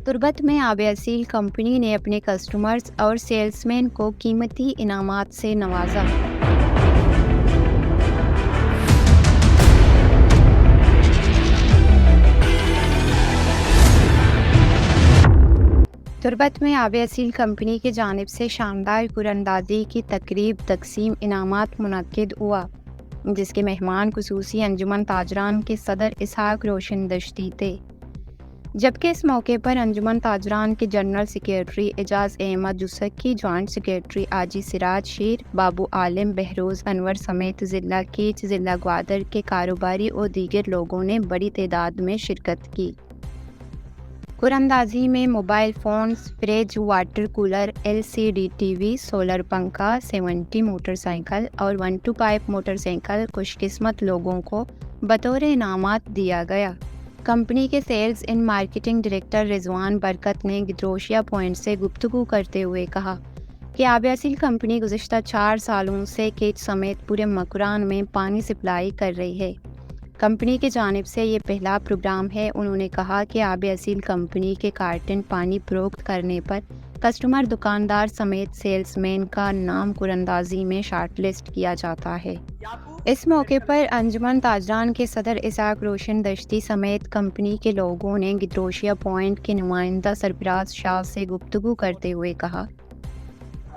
तुर्बत में आब असील कंपनी ने अपने कस्टमर्स और सेल्समैन को कीमती इनामात से नवाजा। तुर्बत में आब असील कंपनी की जानिब से शानदार कुरंदाजी की तकरीब तकसीम इनामात मुनक्किद हुआ, जिसके मेहमान खुसूसी अंजुमन ताजरान के सदर इसहाक रोशन दश्ती थे। जबकि इस मौके पर अंजुमन ताजरान के जनरल सेक्रेटरी एजाज अहमद जुसक्की, जॉइंट सेक्रेटरी आजी सिराज शेर, बाबू आलिम, बहरोज़ अनवर समेत ज़िला कीच, ज़िला ग्वादर के कारोबारी और दीगर लोगों ने बड़ी तादाद में शिरकत की। कुरंदाजी में mobile phones, fridge, water cooler, LCD TV, solar पंखा, 70 मोटरसाइकिल और 125 मोटरसाइकिल खुशकिस्मत लोगों को बतौर इनामात दिया गया। कंपनी के sales and marketing director Rizwan Barkat ने गिद्रोशिया पॉइंट से गुफ्तगू करते हुए कहा कि आब असील कंपनी गुज़िश्ता 4 सालों से केच समेत पूरे मकरान में पानी सप्लाई कर रही है। कंपनी की जानिब से ये पहला प्रोग्राम है। उन्होंने कहा कि आब असील कंपनी के कार्टन पानी फरोख्त करने पर कस्टमर, दुकानदार समेत सेल्समैन का नाम कुरंदाजी में शॉर्टलिस्ट किया जाता है। इस मौके पर अंजुमन ताजरान के सदर इसहाक रोशन दश्ती समेत कंपनी के लोगों ने गिद्रोशिया पॉइंट के नुमाइंदा सरफराज शाह से गुफ्तगू करते हुए कहा,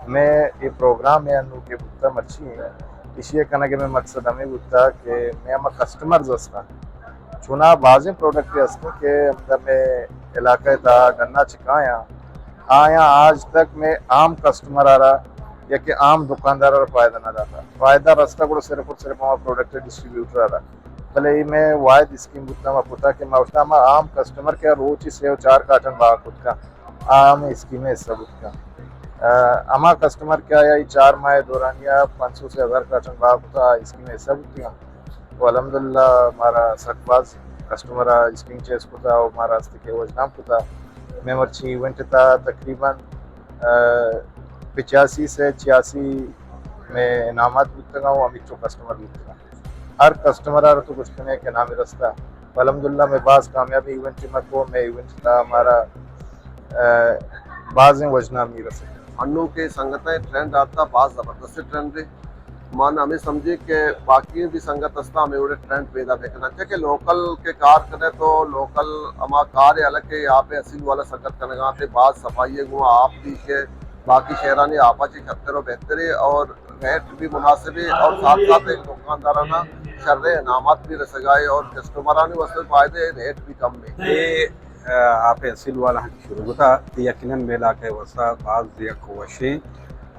मैं ये प्रोग्राम में अनु के बुद्धा मच्छी है इसी कनगे में मकसद हमें बुद्धा के मैं हम कस्टमर्स असता चुना बाज़ प्रोडक्ट असता के अंदर में इलाका था गन्ना चिकाया आया आज तक मैं आम कस्टमर आ रहा या कि आम दुकानदार और फ़ायदा ना जाता फ़ायदा रास्ता को सिर्फ और सिर्फ हमारा प्रोडक्ट डिस्ट्रीब्यूटर आ रहा भले ही मैं वायद स्कीम बुद्धा में पुता कि मैं उसका आम कस्टमर के रोज ही सेव 4 कार्टन बाग खुद का आम स्कीम है सब का हमारा कस्टमर क्या है 4 माह दौरान या 500 से 1000 कार्टन बाग होता स्कीम है सब का तो अल्हम्दुलिल्लाह हमारा सकबाज कस्टमर स्कीम चेस होता और हमारा के वजनाम होता मैं मर्ची इवेंट था तकरीबन 85 से 86 में इनामात बुतगा हूँ अमित कस्टमर बुतगा हर कस्टमर आ तो कुछ करने के नाम रास्ता अल्हम्दुलिल्लाह मैं बाज़ कामयाबी इवेंट में को मैं इवेंट था हमारा बाज़ वजना मी रसे अन्नू के संगत ट्रेंड आता बाज़ ज़बरदस्त ट्रेंड है मान हमें समझे कि बाकी भी संगत अस्ता हमें उड़े ट्रेंड पैदा देखना चाहिए कि लोकल के कार करें तो लोकल हमारा कार अलग के यहाँ पे असील वाला संगत करने थे बाज़ सफाई को आप दी के बाकी शहरानी आपा ची खतर और बेहतर है और रेट भी मुनासिब है और साथ साथ एक दुकानदाराना शर्रे इनामात भी रसगाए और कस्टमरानी वस्तु फायदे रेट भी कम है ये आप असील वाला शुरू होता यकीनन मेला के वसा बाज़ या कोशे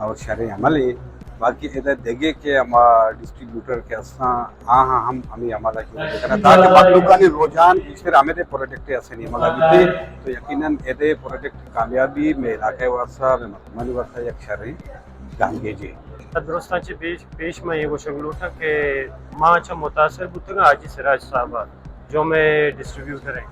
और शर्रे अमली बाकी इधर देखे के हमारा डिस्ट्रीब्यूटर के असा हाँ हम हमें हमारा क्यों देखना ताकि मखलूका ने रोजान फिर हमें दे प्रोडक्ट ऐसे नहीं हमारा भी तो यकीनन इधर प्रोडक्ट कामयाबी में इलाके वासा में मतमली वासा एक शर्रे गांगे जी दोस्तांचे पेश में ये वो शगल था कि माँ अच्छा मुतासर बुतगा आजी सिराज साहब जो मैं डिस्ट्रीब्यूटर हैं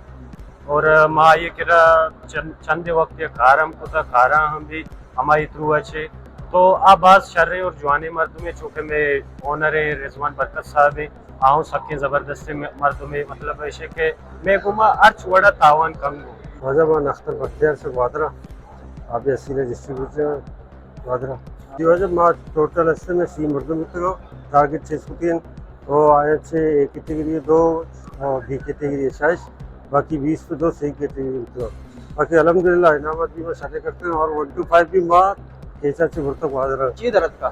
और माँ ये किरा चंद वक्त या खारम को था खारा हम भी हमारी थ्रू अच्छे तो आबाज शर्रे और जवानी मर्द में चूँकि मैं ओनर है रिजवान बरकत साहब है आऊँ सबके ज़बरदस्ती मर्द में मतलब ऐसे कि मैं गुमा अर्च वड़ा तावान कंगो वजह अख्तर बख्तियार से ग्वादरा आप असील डिस्ट्रीब्यूटर ग्वादरा जी वजह माँ टोटल अस्से में सी मर्द मित्रों टारगेट 603 वो आए छे एक कैटेगरी 2 और बी कैटेगरी 6 बाकी 20 पे 2 सही कैटेगरी मित्रों बाकी अल्हम्दुलिल्लाह इनामत भी मैं शादी करते हैं और 125 भी माँ कैसा से भरता ग्वादरा जी दरद का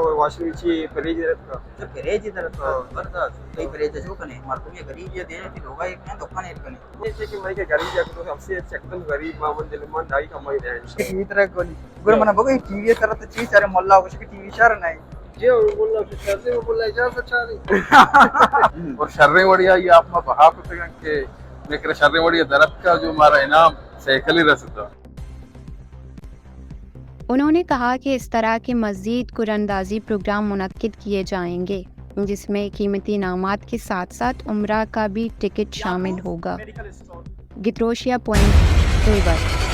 और वाशिंग ची परेज दरद का जब परेज दरद का बरदा कई परेज जो कने मारतो ये गरीब ये देने की लोगा एक ने दुकान एक कने जैसे कि मैं के गरीब जाके तो सबसे एकदम गरीब मामूल दिलमान ढाई कमाई रहे हैं टीवी तरह को गुर मना बगो टीवी तरह तो चीज सारे मोल्ला कुछ की टीवी चार नहीं जे बोला फिर शर्रे में बोला इजाजत अच्छा नहीं और शर्रे वड़िया ये आप में बहा पे के लेकर शर्रे वड़िया दरद का जो हमारा इनाम साइकिल ही रसता। उन्होंने कहा कि इस तरह के मज़ीद कुरंदाजी प्रोग्राम मुनक्किद किए जाएंगे जिसमें कीमती इनामात के साथ साथ उम्रा का भी टिकट शामिल होगा। गिद्रोशिया पॉइंट